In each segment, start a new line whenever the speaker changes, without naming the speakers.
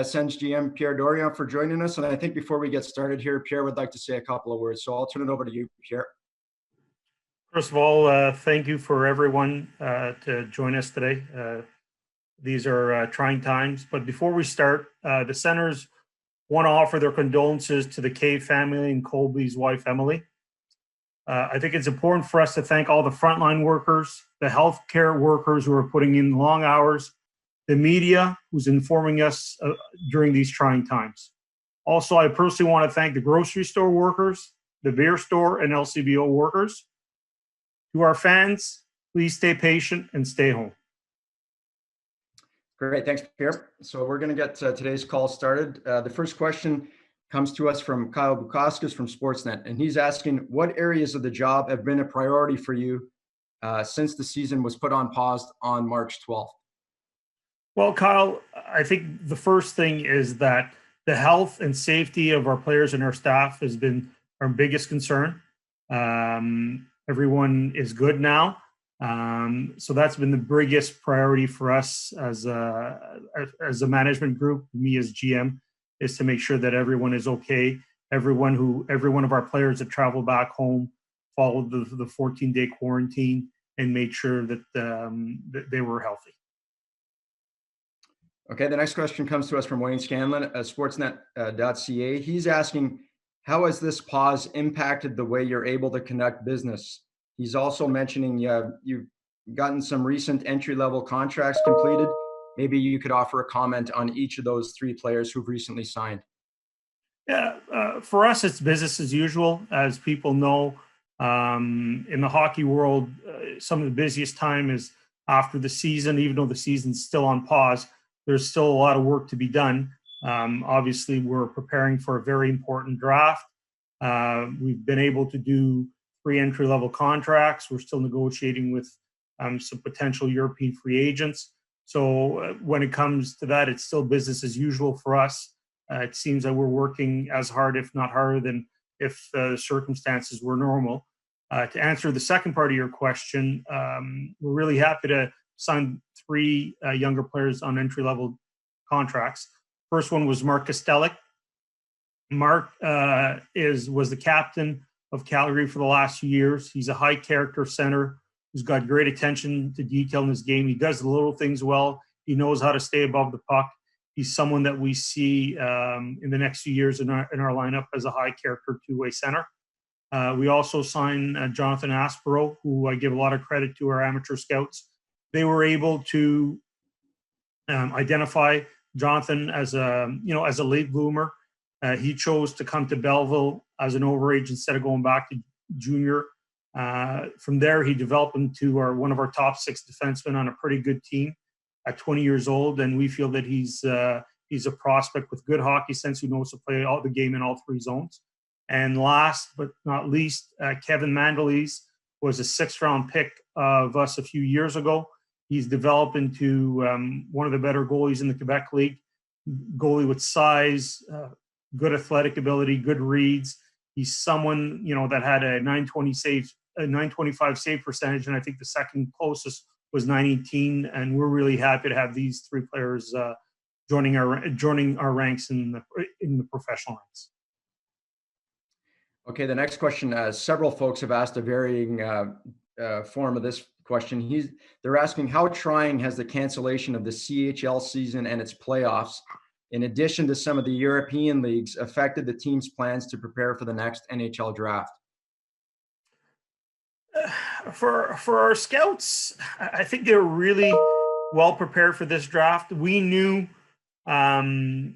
Sens GM Pierre Dorion for joining us. And I think before we get started here, Pierre would like to say a couple of words. So I'll turn it over to you, Pierre.
First of all, thank you for everyone to join us today. These are trying times. But before we start, the Senators want to offer their condolences to the Cave family and Colby's wife, Emily. I think it's important for us to thank all the frontline workers, the healthcare workers who are putting in long hours, the media who's informing us during these trying times. Also, I personally want to thank the grocery store workers, the beer store, and LCBO workers. To our fans, please stay patient and stay home.
Great. Thanks, Pierre. So we're going to get today's call started. The first question comes to us from Kyle Bukauskas from Sportsnet, and he's asking, what areas of the job have been a priority for you since the season was put on pause on March 12th?
Well, Kyle, I think the first thing is that the health and safety of our players and our staff has been our biggest concern. Everyone is good now. So that's been the biggest priority for us as a management group, me as GM, is to make sure that everyone is okay. Every one of our players that traveled back home followed the 14-day quarantine and made sure that, that they were healthy.
Okay, the next question comes to us from Wayne Scanlon at Sportsnet.ca. He's asking, how has this pause impacted the way you're able to conduct business? He's also mentioning you've gotten some recent entry-level contracts completed. Maybe you could offer a comment on each of those three players who've recently signed.
Yeah, for us, it's business as usual. As people know, in the hockey world, some of the busiest time is after the season. Even though the season's still on pause, there's still a lot of work to be done. Obviously, we're preparing for a very important draft. We've been able to do 3 entry-level contracts. We're still negotiating with some potential European free agents. So when it comes to that, it's still business as usual for us. It seems that we're working as hard, if not harder, than if the circumstances were normal. To answer the second part of your question, we're really happy to sign 3 younger players on entry-level contracts. First one was Mark Kostelic. Mark was the captain of Calgary for the last few years. He's a high-character center who's got great attention to detail in his game. He does the little things well. He knows how to stay above the puck. He's someone that we see in the next few years in our lineup as a high-character two-way center. We also signed Jonathan Aspero, who I give a lot of credit to our amateur scouts. They were able to identify Jonathan as a late bloomer. He chose to come to Belleville as an overage instead of going back to junior. From there, he developed into one of our top 6 defensemen on a pretty good team at 20 years old, and we feel that he's a prospect with good hockey sense who knows to play the game in all 3 zones. And last but not least, Kevin Mandolese was a 6th-round pick of us a few years ago. He's developed into one of the better goalies in the Quebec League, goalie with size, good athletic ability, good reads. He's someone, that had a 925 save percentage, and I think the second closest was 918. And we're really happy to have these 3 players joining our ranks in the professional ranks.
Okay, the next question. Several folks have asked a varying form of this question. They're asking, how trying has the cancellation of the CHL season and its playoffs, in addition to some of the European leagues, affected the team's plans to prepare for the next NHL draft?
For our scouts, I think they're really well prepared for this draft. We knew heading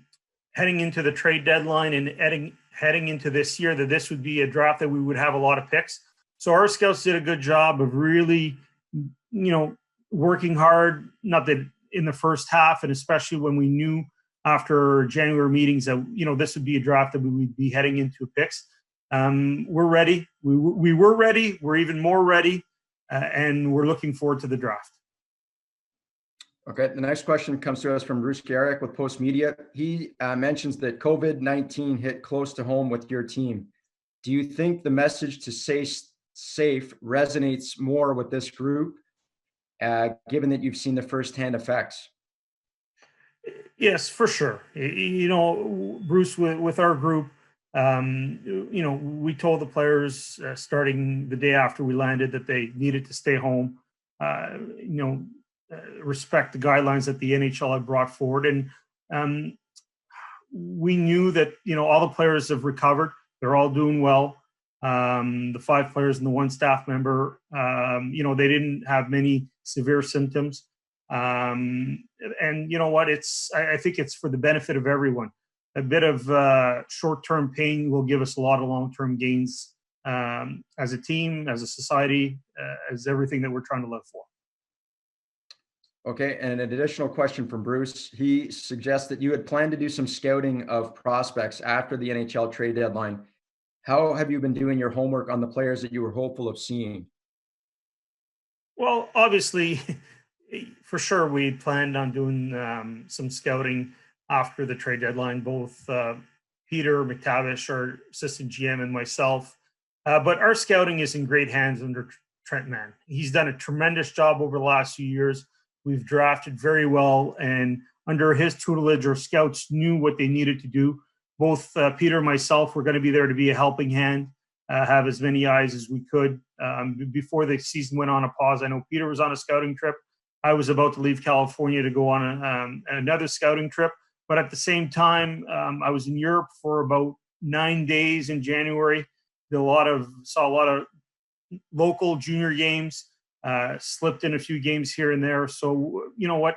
into the trade deadline and heading into this year that this would be a draft that we would have a lot of picks. So our scouts did a good job of really, working hard, not that in the first half, and especially when we knew after January meetings that, this would be a draft that we would be heading into picks. We're ready. We were ready. We're even more ready. And we're looking forward to the draft.
Okay. The next question comes to us from Bruce Garrick with Post Media. He mentions that COVID-19 hit close to home with your team. Do you think the message to stay safe resonates more with this group, given that you've seen the firsthand effects?
Yes, for sure. Bruce, with our group, we told the players starting the day after we landed that they needed to stay home, respect the guidelines that the NHL had brought forward. And we knew that, all the players have recovered. They're all doing well. The 5 players and the 1 staff member, they didn't have many severe symptoms. And you know what? I think it's for the benefit of everyone. A bit of short-term pain will give us a lot of long-term gains as a team, as a society, as everything that we're trying to live for.
Okay, and an additional question from Bruce. He suggests that you had planned to do some scouting of prospects after the NHL trade deadline. How have you been doing your homework on the players that you were hopeful of seeing?
Well, obviously, for sure, we planned on doing some scouting after the trade deadline, both Peter McTavish, our assistant GM, and myself. But our scouting is in great hands under Trent Mann. He's done a tremendous job over the last few years. We've drafted very well, and under his tutelage, our scouts knew what they needed to do. Both Peter and myself were going to be there to be a helping hand, have as many eyes as we could. Before the season went on a pause, I know Peter was on a scouting trip. I was about to leave California to go on another scouting trip. But at the same time, I was in Europe for about 9 days in January. Saw a lot of local junior games, slipped in a few games here and there. So, you know what?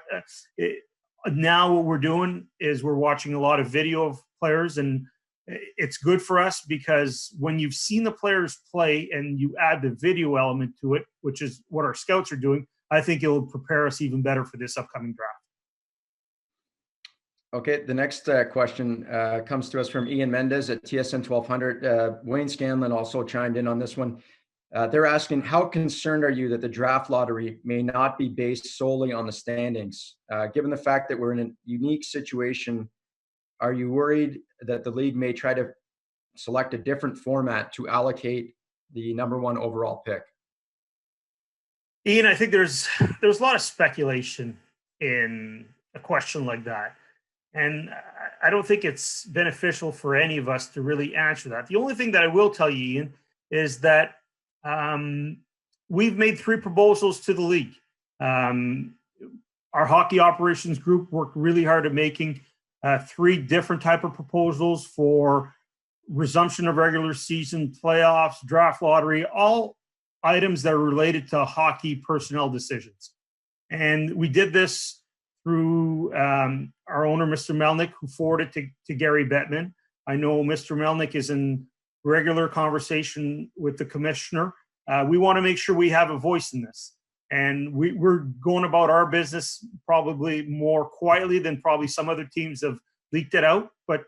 Now what we're doing is we're watching a lot of video of players, and it's good for us because when you've seen the players play and you add the video element to it, which is what our scouts are doing, I think it'll prepare us even better for this upcoming draft.
Okay, the next question comes to us from Ian Mendez at TSN 1200. Wayne Scanlon also chimed in on this one. They're asking, how concerned are you that the draft lottery may not be based solely on the standings? Given the fact that we're in a unique situation, are you worried that the league may try to select a different format to allocate the #1 overall pick?
Ian, I think there's a lot of speculation in a question like that. And I don't think it's beneficial for any of us to really answer that. The only thing that I will tell you, Ian, is that we've made 3 proposals to the league. Our hockey operations group worked really hard at making 3 different type of proposals for resumption of regular season, playoffs, draft lottery, all items that are related to hockey personnel decisions. And we did this through our owner, Mr. Melnick, who forwarded to Gary Bettman. I know Mr. Melnick is in regular conversation with the commissioner. We want to make sure we have a voice in this. And we're going about our business probably more quietly than probably some other teams have leaked it out. But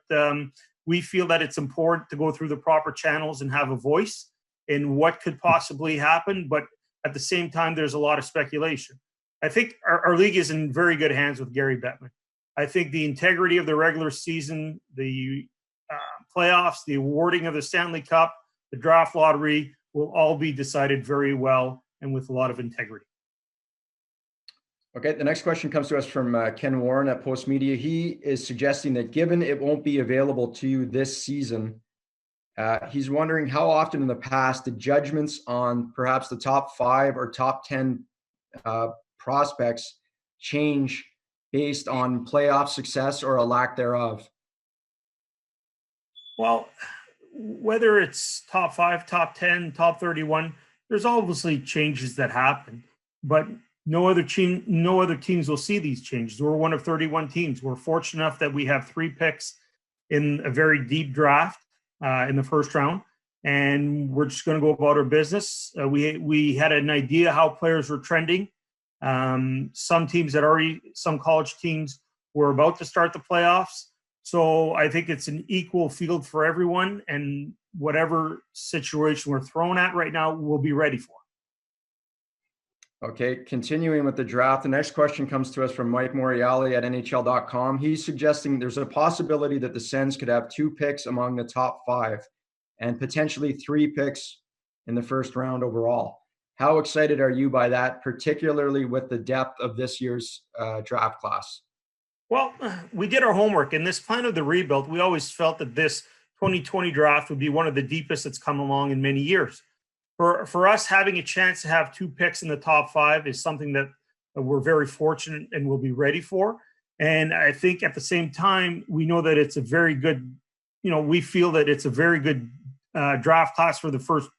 we feel that it's important to go through the proper channels and have a voice in what could possibly happen. But at the same time, there's a lot of speculation. I think our league is in very good hands with Gary Bettman. I think the integrity of the regular season, the playoffs, the awarding of the Stanley Cup, the draft lottery will all be decided very well and with a lot of integrity.
Okay, the next question comes to us from Ken Warren at Post Media. He is suggesting that given it won't be available to you this season, he's wondering how often in the past did judgments on perhaps the top 5 or top 10 prospects change based on playoff success or a lack thereof?
Well, whether it's top 5, top 10, top 31, there's obviously changes that happen, but no other teams will see these changes. We're one of 31 teams. We're fortunate enough that we have 3 picks in a very deep draft in the first round, and we're just going to go about our business. We had an idea how players were trending. Some college teams were about to start the playoffs. So I think it's an equal field for everyone, and whatever situation we're thrown at right now, we'll be ready for.
Okay, continuing with the draft, the next question comes to us from Mike Moriali at NHL.com. He's suggesting there's a possibility that the Sens could have 2 picks among the top 5 and potentially 3 picks in the first round overall. How excited are you by that, particularly with the depth of this year's draft class?
Well, we did our homework. In this plan of the rebuild, we always felt that this 2020 draft would be one of the deepest that's come along in many years. For us, having a chance to have 2 picks in the top 5 is something that we're very fortunate and will be ready for. And I think at the same time, we know that it's a very good, we feel that it's a very good draft class for the first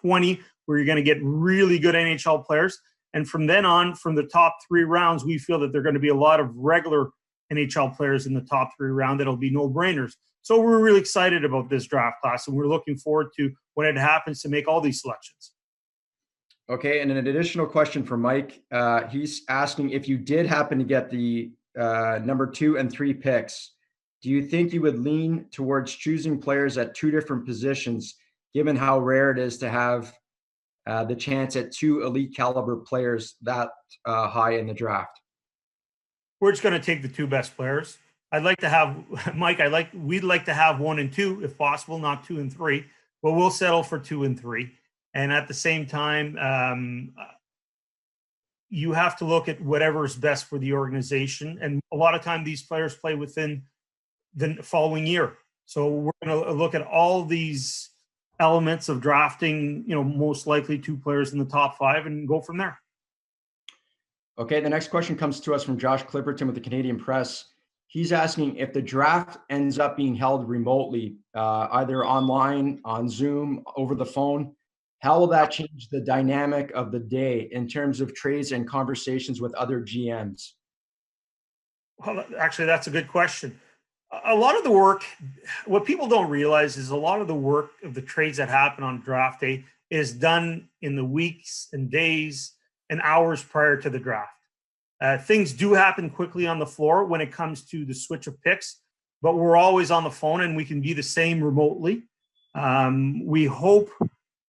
20, where you're going to get really good NHL players. And from then on, from the top 3 rounds, we feel that there are going to be a lot of regular NHL players in the top 3 round that'll be no-brainers. So we're really excited about this draft class, and we're looking forward to when it happens to make all these selections.
Okay, and an additional question for Mike. He's asking, if you did happen to get the number 2 and 3 picks, do you think you would lean towards choosing players at 2 different positions, given how rare it is to have the chance at 2 elite caliber players that high in the draft?
We're just going to take the 2 best players. I'd like to have Mike. We'd like to have 1 and 2 if possible, not 2 and 3. But we'll settle for 2 and 3. And at the same time, you have to look at whatever is best for the organization. And a lot of time, these players play within the following year. So we're going to look at all these elements of drafting. Most likely 2 players in the top 5, and go from there.
Okay, the next question comes to us from Josh Clipperton with the Canadian Press. He's asking, if the draft ends up being held remotely, either online, on Zoom, over the phone, how will that change the dynamic of the day in terms of trades and conversations with other GMs?
Well, actually, that's a good question. A lot of the work, what people don't realize is a lot of the work of the trades that happen on draft day is done in the weeks and days and hours prior to the draft. Things do happen quickly on the floor when it comes to the switch of picks, but we're always on the phone, and we can be the same remotely. We hope,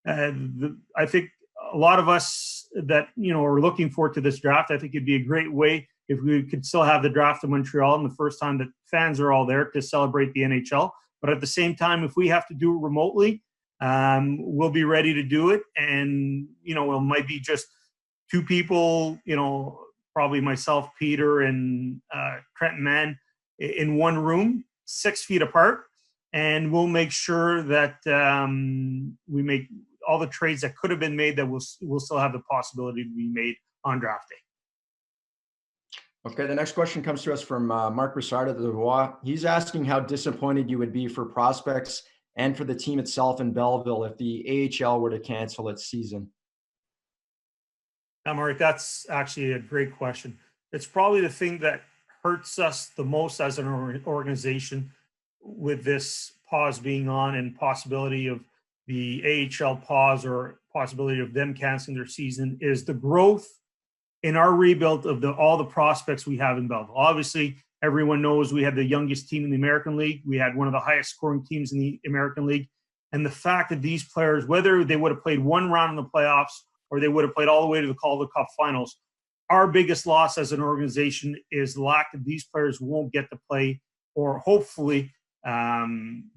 I think a lot of us that, are looking forward to this draft, I think it'd be a great way if we could still have the draft in Montreal and the first time that fans are all there to celebrate the NHL. But at the same time, if we have to do it remotely, we'll be ready to do it. And, it might be just 2 people, probably myself, Peter, and Trent Mann in one room, 6 feet apart. And we'll make sure that we make all the trades that could have been made that will still have the possibility to be made on draft day.
Okay, the next question comes to us from Mark Broussard at the Devoir. He's asking how disappointed you would be for prospects and for the team itself in Belleville if the AHL were to cancel its season.
Mark, that's actually a great question. It's probably the thing that hurts us the most as an organization with this pause being on and possibility of the AHL pause or possibility of them canceling their season is the growth in our rebuild of all the prospects we have in Belleville. Obviously, everyone knows we had the youngest team in the American League. We had one of the highest scoring teams in the American League. And the fact that these players, whether they would have played 1 round in the playoffs or they would have played all the way to the Calder Cup finals, our biggest loss as an organization is the lack that these players won't get to play, or hopefully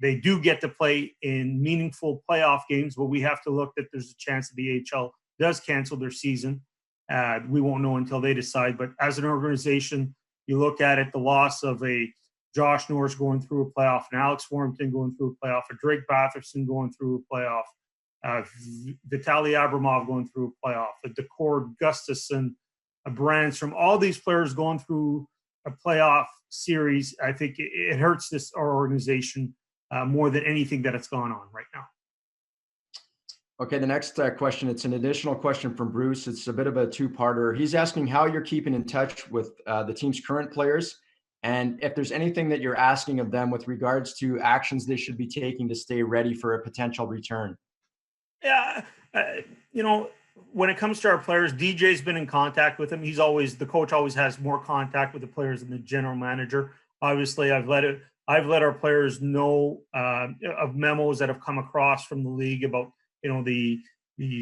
they do get to play in meaningful playoff games, but we have to look that there's a chance that the AHL does cancel their season. We won't know until they decide. But as an organization, you look at it, the loss of a Josh Norris going through a playoff, and Alex Warrington going through a playoff, a Drake Batherson going through a playoff, Vitaly Abramov going through a playoff, a Decord Gustafson, a Brandstrom, all these players going through a playoff series. I think it hurts our organization more than anything that it's gone on right now.
Okay, the next question, it's an additional question from Bruce. It's a bit of a 2-parter. He's asking how you're keeping in touch with the team's current players, and if there's anything that you're asking of them with regards to actions they should be taking to stay ready for a potential return.
Yeah, when it comes to our players, DJ's been in contact with them. The coach always has more contact with the players than the general manager. Obviously, I've let our players know of memos that have come across from the league about the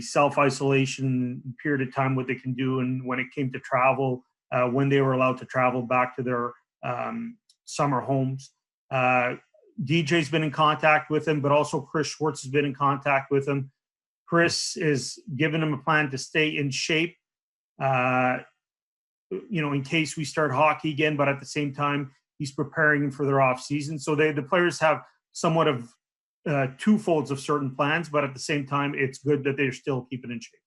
self-isolation period of time, what they can do, and when it came to travel, when they were allowed to travel back to their summer homes. DJ's been in contact with him, but also Chris Schwartz has been in contact with him. Chris is giving him a plan to stay in shape in case we start hockey again, but at the same time, he's preparing for their off season. So the players have somewhat of two folds of certain plans, but at the same time, it's good that they're still keeping in shape.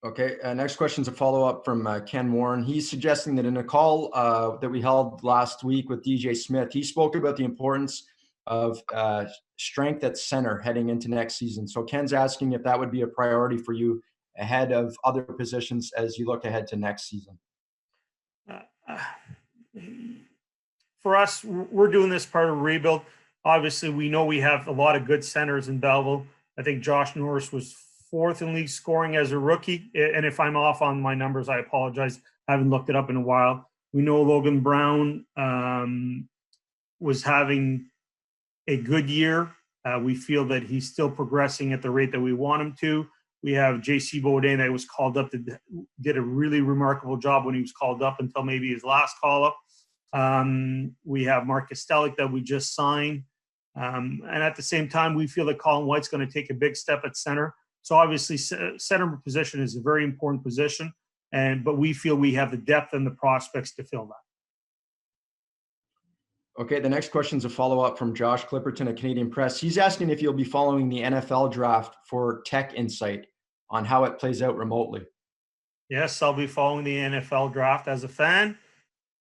Okay, next question is a follow-up from Ken Warren. He's suggesting that in a call that we held last week with DJ Smith, he spoke about the importance of strength at center heading into next season. So Ken's asking if that would be a priority for you ahead of other positions as you look ahead to next season.
For us, we're doing this part of a rebuild. Obviously, we know we have a lot of good centers in Belleville. I think Josh Norris was 4th in league scoring as a rookie. And if I'm off on my numbers, I apologize. I haven't looked it up in a while. We know Logan Brown was having a good year. We feel that he's still progressing at the rate that we want him to. We have J.C. Beaudin that was called up, did a really remarkable job when he was called up until maybe his last call-up. We have Mark Kostelic that we just signed. And at the same time, we feel that Colin White's going to take a big step at center. So obviously, center position is a very important position, but we feel we have the depth and the prospects to fill that.
Okay, the next question is a follow-up from Josh Clipperton at Canadian Press. He's asking if you'll be following the NFL draft for tech insight on how it plays out remotely.
Yes, I'll be following the NFL draft as a fan.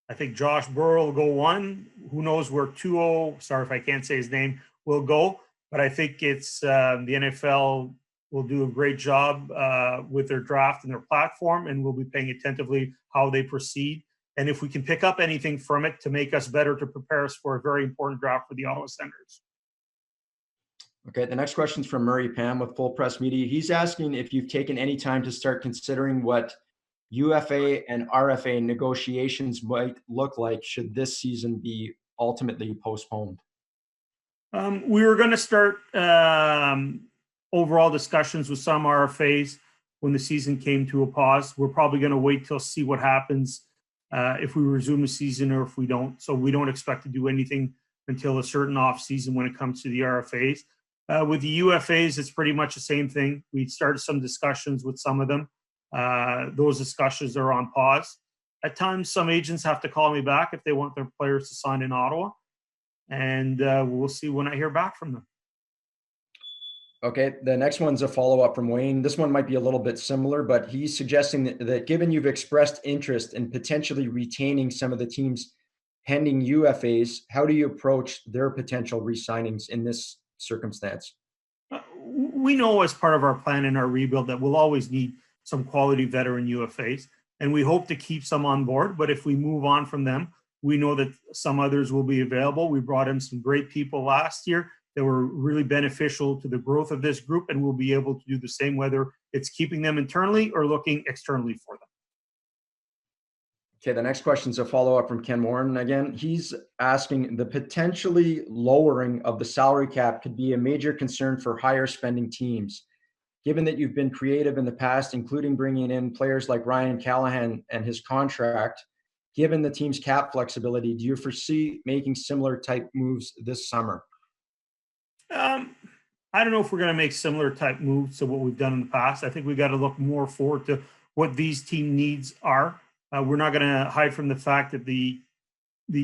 I think Josh Burrow will go 1. Who knows where 2-0, sorry if I can't say his name, will go. But I think it's the NFL will do a great job with their draft and their platform, and we'll be paying attentively how they proceed. And if we can pick up anything from it to make us better to prepare us for a very important draft for the Ottawa Senators.
Okay, the next question is from Murray Pam with Full Press Media. He's asking if you've taken any time to start considering what UFA and RFA negotiations might look like should this season be ultimately postponed.
We were going to start overall discussions with some RFAs when the season came to a pause. We're probably going to wait till see what happens if we resume the season or if we don't. So we don't expect to do anything until a certain off season when it comes to the RFAs. With the UFAs, it's pretty much the same thing. We started some discussions with some of them. Those discussions are on pause. At times, some agents have to call me back if they want their players to sign in Ottawa. And we'll see when I hear back from them.
Okay, the next one's a follow-up from Wayne. This one might be a little bit similar, but he's suggesting that given you've expressed interest in potentially retaining some of the team's pending UFAs, how do you approach their potential re-signings in this circumstance?
We know as part of our plan in our rebuild that we'll always need some quality veteran UFAs, and we hope to keep some on board. But if we move on from them, we know that some others will be available. We brought in some great people last year that were really beneficial to the growth of this group, and we'll be able to do the same, whether it's keeping them internally or looking externally for them.
Okay, the next question is a follow-up from Ken Warren. Again, he's asking the potentially lowering of the salary cap could be a major concern for higher spending teams. Given that you've been creative in the past, including bringing in players like Ryan Callahan and his contract, given the team's cap flexibility, do you foresee making similar type moves this summer?
I don't know if we're going to make similar type moves to what we've done in the past. I think we got to look more forward to what these team needs are. We're not going to hide from the fact that the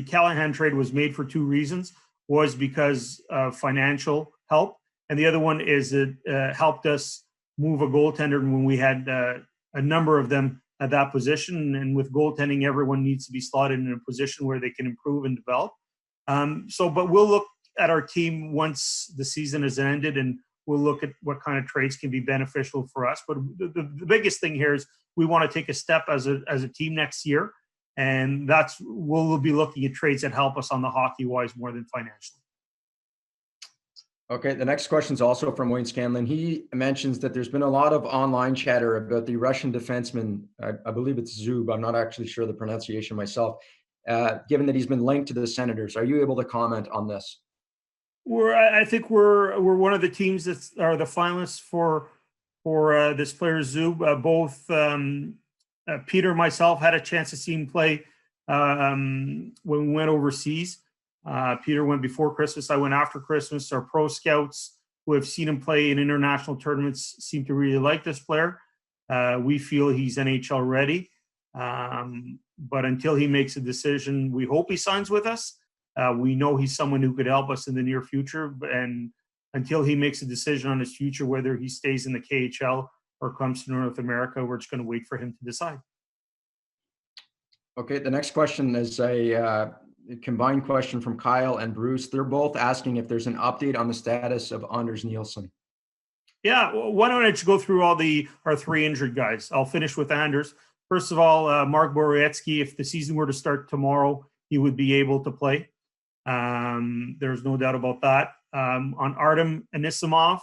Callahan trade was made for 2 reasons. Was because of financial help, and the other one is it helped us move a goaltender when we had a number of them at that position. And with goaltending, everyone needs to be slotted in a position where they can improve and develop. But we'll look at our team once the season has ended, and we'll look at what kind of trades can be beneficial for us. But the biggest thing here is we want to take a step as a team next year, and we'll be looking at trades that help us on the hockey-wise more than financially.
Okay, the next question is also from Wayne Scanlon. He mentions that there's been a lot of online chatter about the Russian defenseman, I believe it's Zub, I'm not actually sure the pronunciation myself, given that he's been linked to the Senators. Are you able to comment on this?
I think we're one of the teams that are the finalists for this player Zub. Both Peter and myself had a chance to see him play when we went overseas. Peter went before Christmas. I went after Christmas. Our pro scouts who have seen him play in international tournaments seem to really like this player. We feel he's NHL ready. But until he makes a decision, we hope he signs with us. We know he's someone who could help us in the near future. And until he makes a decision on his future, whether he stays in the KHL or comes to North America, we're just going to wait for him to decide.
Okay, the next question is a combined question from Kyle and Bruce. They're both asking if there's an update on the status of Anders Nielsen.
Yeah, why don't I just go through our three injured guys? I'll finish with Anders. First of all, Mark Borowiecki, if the season were to start tomorrow, he would be able to play. There's no doubt about that. On Artem Anisimov,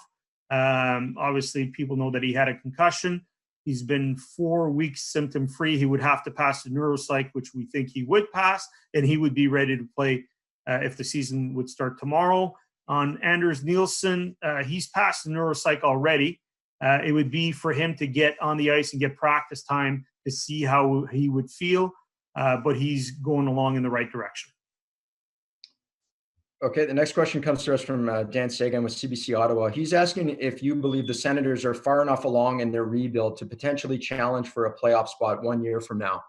obviously people know that he had a concussion. He's been 4 weeks symptom-free. He would have to pass the neuropsych, which we think he would pass, and he would be ready to play if the season would start tomorrow. On Anders Nielsen, he's passed the neuropsych already. It would be for him to get on the ice and get practice time to see how he would feel, but he's going along in the right direction.
Okay, the next question comes to us from Dan Sagan with CBC Ottawa. He's asking if you believe the Senators are far enough along in their rebuild to potentially challenge for a playoff spot 1 year from now.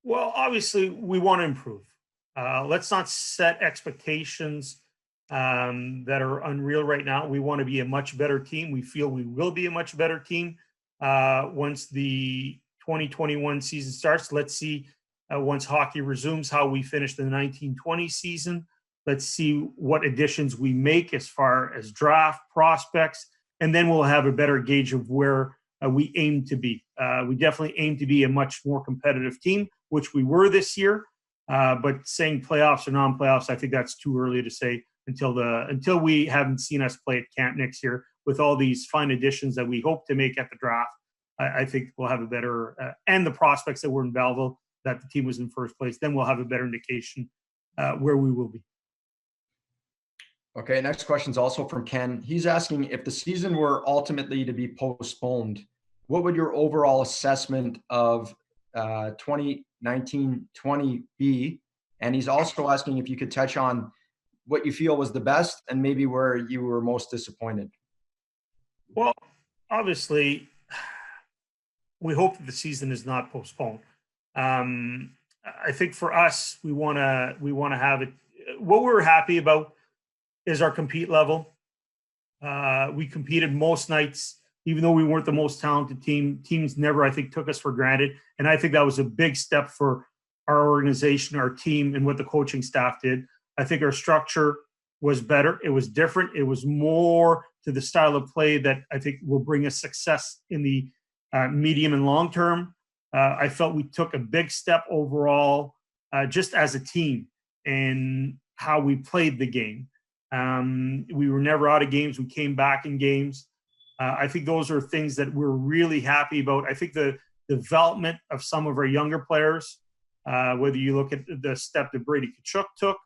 Well, obviously, we want to improve. Let's not set expectations that are unreal right now. We want to be a much better team. We feel we will be a much better team once the 2021 season starts. Let's see once hockey resumes how we finish the 1920 season. Let's see what additions we make as far as draft prospects, and then we'll have a better gauge of where we aim to be. We definitely aim to be a much more competitive team, which we were this year. But saying playoffs or non-playoffs, I think that's too early to say until we haven't seen us play at camp next year with all these fine additions that we hope to make at the draft. I think we'll have a better and the prospects that were in Belleville, that the team was in first place, then we'll have a better indication where we will be.
Okay, next question is also from Ken. He's asking if the season were ultimately to be postponed, what would your overall assessment of 2019-20 be? And he's also asking if you could touch on what you feel was the best and maybe where you were most disappointed.
Well, obviously, we hope that the season is not postponed. I think for us, we want to have it. What we're happy about is our compete level. We competed most nights, even though we weren't the most talented team. Teams never, I think, took us for granted, and I think that was a big step for our organization, our team, and what the coaching staff did. I think our structure was better. It was different. It was more to the style of play that I think will bring us success in the medium and long term. I felt we took a big step overall just as a team in how we played the game. We were never out of games. We came back in games. I think those are things that we're really happy about. I think the development of some of our younger players, whether you look at the step that Brady Tkachuk took,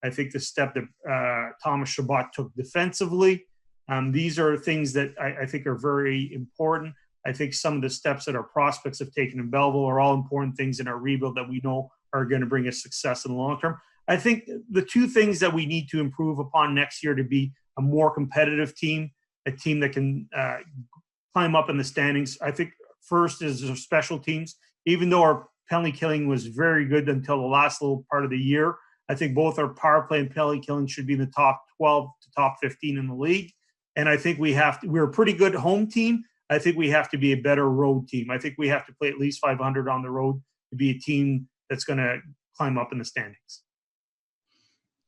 I think the step that Thomas Chabot took defensively, these are things that I think are very important. I think some of the steps that our prospects have taken in Belleville are all important things in our rebuild that we know are going to bring us success in the long term. I think the two things that we need to improve upon next year to be a more competitive team, a team that can climb up in the standings, I think first is our special teams. Even though our penalty killing was very good until the last little part of the year, I think both our power play and penalty killing should be in the top 12 to top 15 in the league. And I think we're a pretty good home team. I think we have to be a better road team. I think we have to play at least 500 on the road to be a team that's going to climb up in the standings.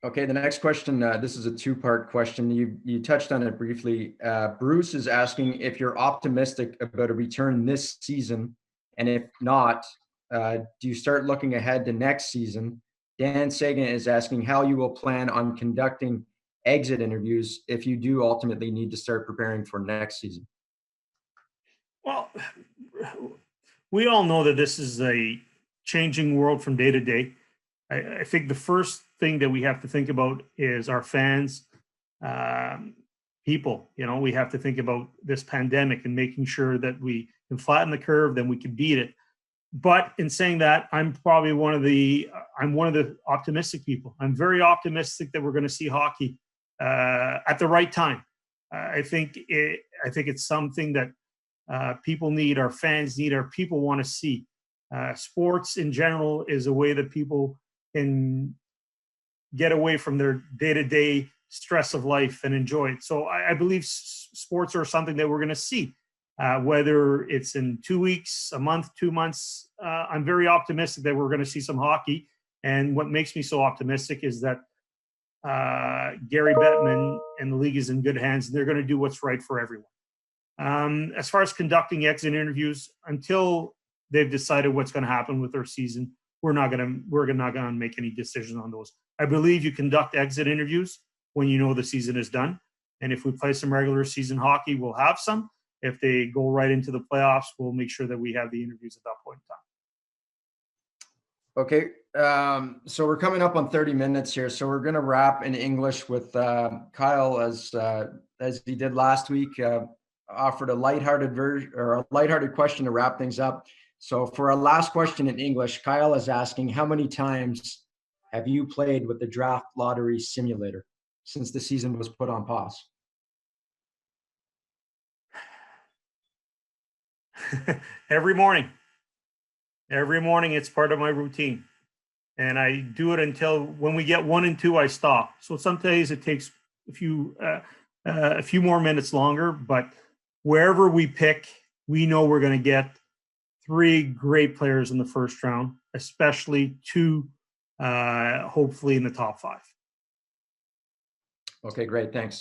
Okay, the next question, this is a two-part question. You touched on it briefly. Bruce is asking if you're optimistic about a return this season, and if not, do you start looking ahead to next season? Dan Sagan is asking how you will plan on conducting exit interviews if you do ultimately need to start preparing for next season.
Well, we all know that this is a changing world from day to day. I think the first thing that we have to think about is our fans, people. You know, we have to think about this pandemic and making sure that we can flatten the curve, then we can beat it. But in saying that, I'm one of the optimistic people. I'm very optimistic that we're going to see hockey at the right time. I think it's something that people need, our fans need, our people want to see. Sports in general is a way that people can get away from their day-to-day stress of life and enjoy it. So I believe sports are something that we're going to see, whether it's in 2 weeks, a month, 2 months. I'm very optimistic that we're going to see some hockey. And what makes me so optimistic is that Gary Bettman and the league is in good hands, and they're going to do what's right for everyone. As far as conducting exit interviews, until they've decided what's going to happen with their season, we're not going to make any decision on those. I believe you conduct exit interviews when you know the season is done. And if we play some regular season hockey, we'll have some. If they go right into the playoffs, we'll make sure that we have the interviews at that point in
time. Okay. So we're coming up on 30 minutes here. So we're going to wrap in English with Kyle, as he did last week, offered a lighthearted question to wrap things up. So for our last question in English, Kyle is asking, how many times have you played with the Draft Lottery simulator since the season was put on pause?
Every morning. Every morning, it's part of my routine. And I do it until when we get 1 and 2, I stop. So some days it takes a few more minutes longer, but wherever we pick, we know we're going to get 3 great players in the first round, especially 2, hopefully in the top 5.
Okay, great. Thanks.